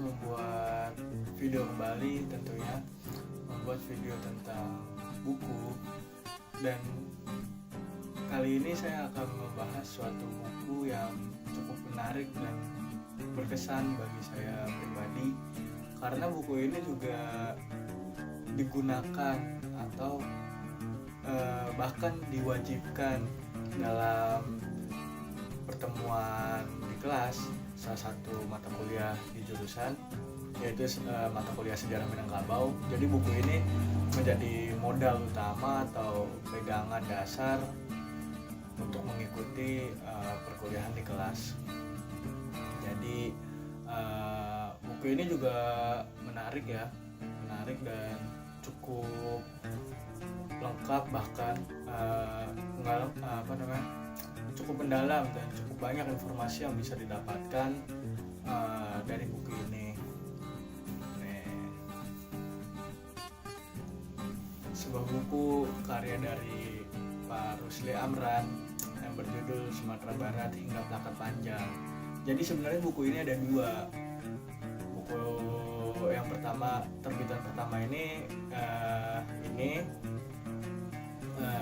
membuat video kembali, tentunya membuat video tentang buku. Dan kali ini saya akan membahas suatu buku yang cukup menarik dan berkesan bagi saya pribadi, karena buku ini juga digunakan atau bahkan diwajibkan dalam pertemuan di kelas salah satu mata kuliah di jurusan, yaitu mata kuliah sejarah Minangkabau. Jadi buku ini menjadi modal utama atau pegangan dasar untuk mengikuti perkuliahan di kelas. Jadi buku ini juga menarik dan cukup lengkap, bahkan cukup mendalam dan cukup banyak informasi yang bisa didapatkan dari buku ini. Sebuah buku karya dari Pak Rusli Amran yang berjudul Sumatera Barat hingga Plakat Panjang. Jadi sebenarnya buku ini ada dua. Buku yang pertama, terbitan pertama ini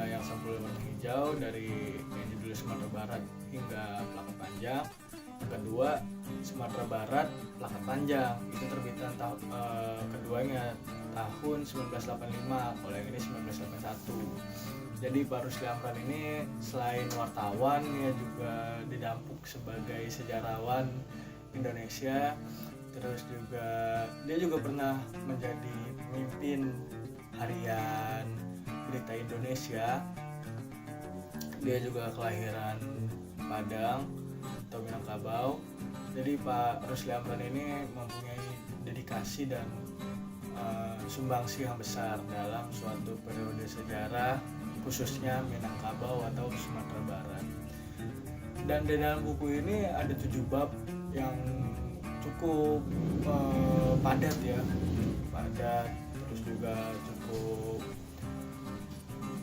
yang sampul warna hijau dari yang judulnya Sumatera Barat hingga Plakat Panjang. Yang kedua, Sumatera Barat Plakat Panjang, itu terbitan keduanya tahun 1985, kalau yang ini 1981. Jadi Pak Rusli Amran ini selain wartawan, dia juga didapuk sebagai sejarawan Indonesia. Terus juga dia juga pernah menjadi pemimpin harian Berita Indonesia. Dia juga kelahiran Padang atau Minangkabau. Jadi Pak Rusli Amran ini mempunyai dedikasi dan sumbangsi yang besar dalam suatu periode sejarah, khususnya Minangkabau atau Sumatera Barat. Dan di dalam buku ini ada 7 bab yang cukup padat, terus juga cukup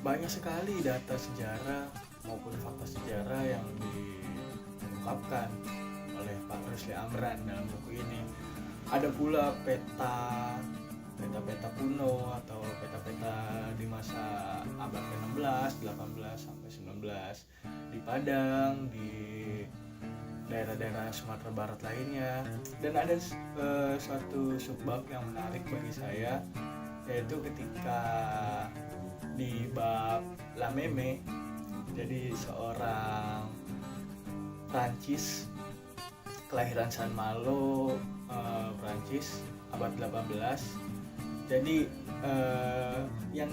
banyak sekali data sejarah maupun fakta sejarah yang diungkapkan oleh Pak Rusli Amran dalam buku ini. Ada pula peta kuno atau peta-peta di masa abad ke-16, 18 sampai 19 di Padang, di daerah-daerah Sumatera Barat lainnya. Dan ada suatu subbab yang menarik bagi saya, yaitu ketika di bab La Meme. Jadi seorang Prancis kelahiran Saint Malo, Prancis, abad 18. Jadi yang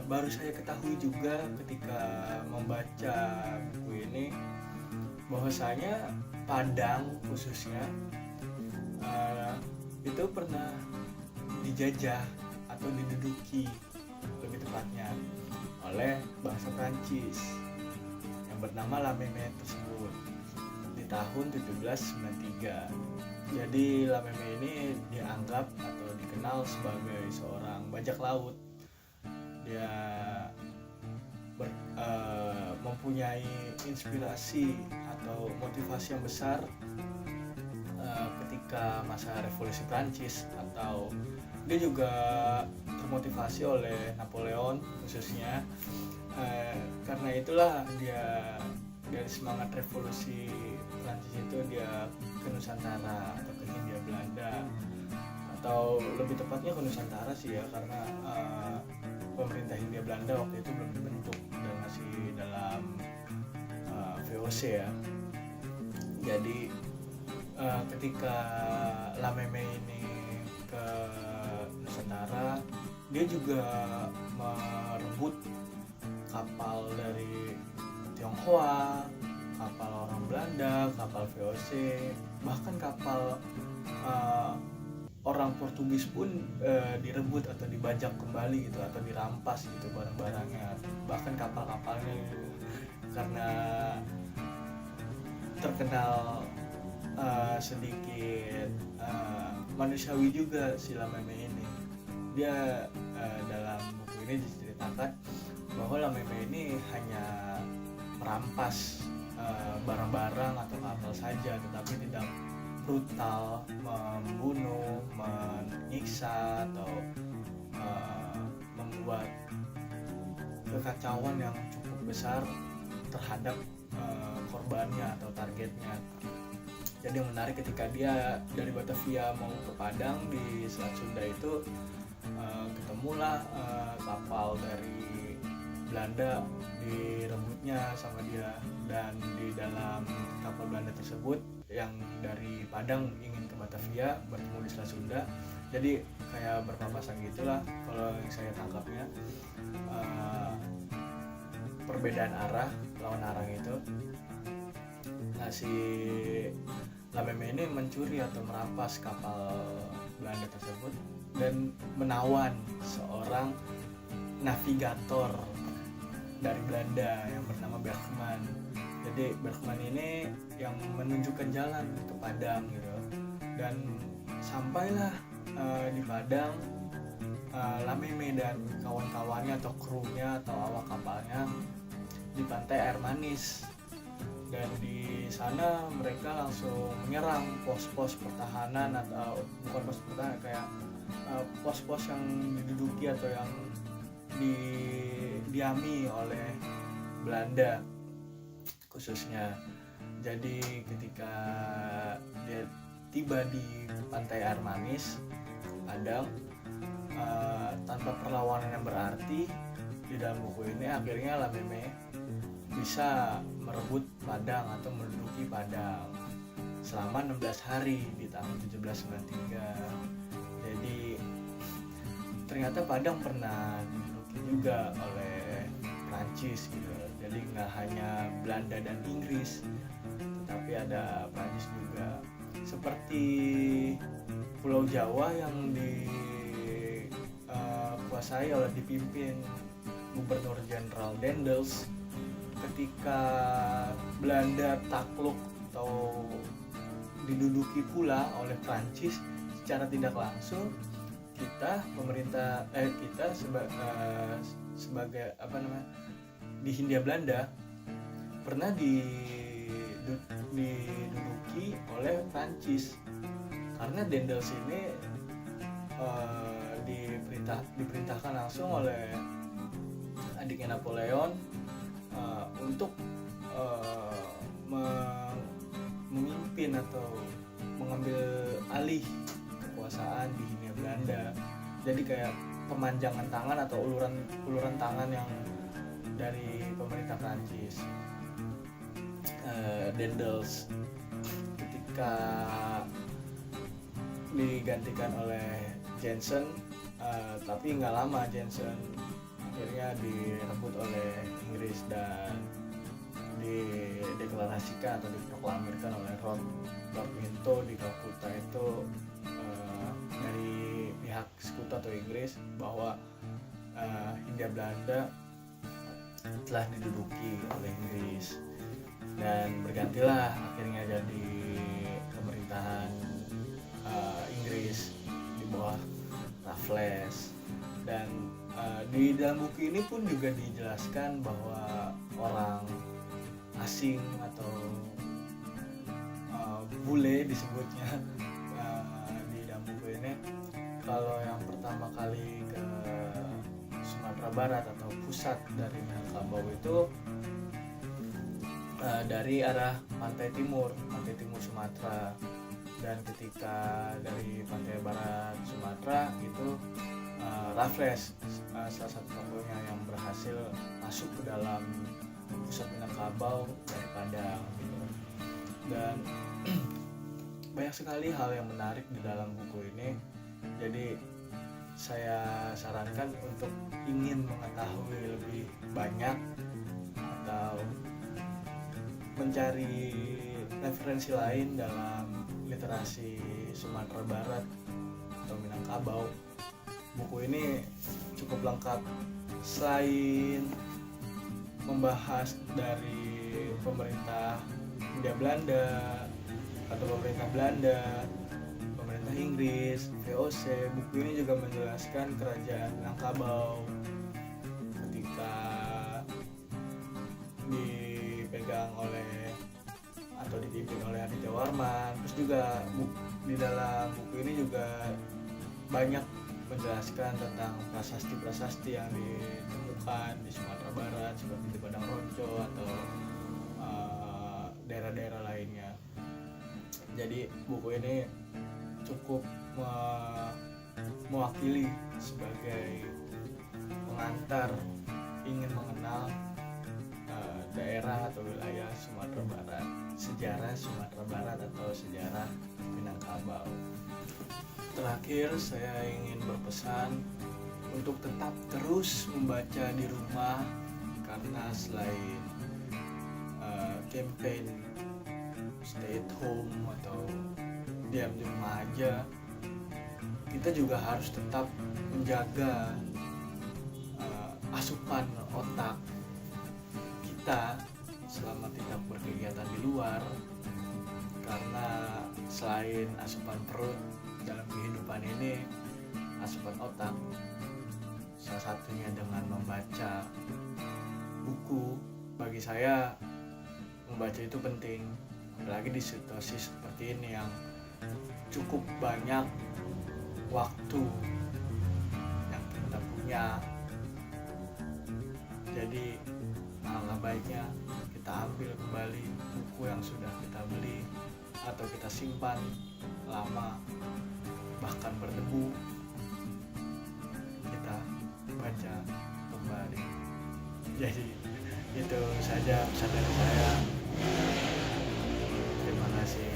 baru saya ketahui juga ketika membaca buku ini, bahwasanya Padang khususnya itu pernah dijajah atau diduduki, lebih tepatnya, oleh bangsa Prancis yang bernama La Meme tersebut di tahun 1793. Jadi La Meme ini dianggap atau dikenal sebagai seorang bajak laut. Dia mempunyai inspirasi atau motivasi yang besar ketika masa revolusi Prancis, atau dia juga termotivasi oleh Napoleon khususnya. Karena itulah dia dari semangat revolusi Prancis itu dia ke Nusantara atau ke Hindia Belanda, atau lebih tepatnya ke Nusantara sih ya, karena pemerintah Hindia Belanda waktu itu belum dibentuk dan masih dalam VOC ya. Jadi ketika La Meme ini ke Nusantara, dia juga merebut kapal dari Tionghoa, kapal orang Belanda, kapal VOC, bahkan kapal orang Portugis pun direbut atau dibajak kembali gitu, atau dirampas gitu barang-barangnya, bahkan kapal-kapalnya gitu. Karena terkenal sedikit manusiawi juga si La Meme ini. Dia dalam buku ini diceritakan bahwa La Meme ini hanya merampas barang-barang atau kapal saja, tetapi tidak brutal, membunuh, menyiksa atau membuat kekacauan yang cukup besar terhadap korbannya atau targetnya. Jadi yang menarik ketika dia dari Batavia mau ke Padang di Selat Sunda itu ketemulah kapal dari Belanda, direbutnya sama dia, dan di dalam kapal Belanda tersebut yang dari Padang ingin ke Batavia bertemu di Selat Sunda. Jadi kayak berpapasan gitulah kalau yang saya tangkapnya, perbedaan arah, lawan arah itu. Nah, si Lameme ini mencuri atau merampas kapal Belanda tersebut dan menawan seorang navigator dari Belanda yang bernama Bergman. Jadi Bergman ini yang menunjukkan jalan ke Padang gitu. Dan sampailah di Padang, Lameme dan kawan-kawannya atau krunya atau awak kapalnya di pantai Air Manis. Dan di sana mereka langsung menyerang pos-pos pertahanan, atau bukan pos pertahanan, kayak pos-pos yang diduduki atau yang didiami oleh Belanda khususnya. Jadi ketika dia tiba di pantai Air Manis Padang, tanpa perlawanan yang berarti, di dalam buku ini akhirnya Lameme bisa merebut Padang atau menduduki Padang selama 16 hari di tahun 1793. Jadi ternyata Padang pernah diduduki juga oleh Prancis gitu. Jadi nggak hanya Belanda dan Inggris, tetapi ada Prancis juga. Seperti Pulau Jawa yang dikuasai oleh dipimpin Gubernur Jenderal Daendels. Ketika Belanda takluk atau diduduki pula oleh Prancis secara tidak langsung, kita sebagai di Hindia Belanda pernah diduduki oleh Prancis, karena Daendels ini diperintahkan langsung oleh adiknya Napoleon untuk memimpin atau mengambil alih kekuasaan di Hindia Belanda. Jadi kayak pemanjangan tangan atau uluran tangan yang dari pemerintah Prancis. Daendels ketika digantikan oleh Jansen, tapi nggak lama Jansen akhirnya direbut oleh Inggris dan dideklarasikan atau diproklamirkan oleh Lord Minto di Kalkuta itu dari pihak sekutu atau Inggris bahwa Hindia Belanda telah diduduki oleh Inggris, dan bergantilah akhirnya jadi pemerintahan Inggris di bawah Raffles. Dan di dalam buku ini pun juga dijelaskan bahwa orang asing atau bule disebutnya di dalam buku ini, kalau yang pertama kali ke Sumatera Barat atau pusat dari Minangkabau itu dari arah pantai timur Sumatera, dan ketika dari pantai barat Sumatera itu Raffles salah satu tokohnya yang berhasil masuk ke dalam pusat Minangkabau dari Padang gitu. Dan banyak sekali hal yang menarik di dalam buku ini. Jadi saya sarankan untuk ingin mengetahui lebih banyak atau mencari referensi lain dalam literasi Sumatera Barat atau Minangkabau, buku ini cukup lengkap. Selain membahas dari pemerintah Hindia Belanda atau pemerintah Belanda, pemerintah Inggris, VOC, buku ini juga menjelaskan kerajaan Minangkabau ketika dipegang oleh atau dipimpin oleh Aditya Warman. Terus juga di dalam buku ini juga banyak menjelaskan tentang prasasti-prasasti yang ditemukan di Sumatera Barat seperti di Padang Ronco atau daerah-daerah lainnya. Jadi buku ini cukup mewakili sebagai pengantar ingin mengenal daerah atau wilayah Sumatera Barat, sejarah Sumatera Barat atau sejarah Minangkabau. Terakhir saya ingin berpesan untuk tetap terus membaca di rumah, karena selain campaign stay at home atau diam di rumah aja, kita juga harus tetap menjaga asupan otak kita selama tidak berkegiatan di luar, karena selain asupan perut dalam kehidupan ini, asupan otak salah satunya dengan membaca buku. Bagi saya membaca itu penting, apalagi di situasi seperti ini yang cukup banyak waktu yang kita punya. Jadi alangkah baiknya kita ambil kembali buku yang sudah kita beli atau kita simpan lama bahkan berdebu, kita baca kembali. Jadi itu saja pesan dari saya. Terima kasih.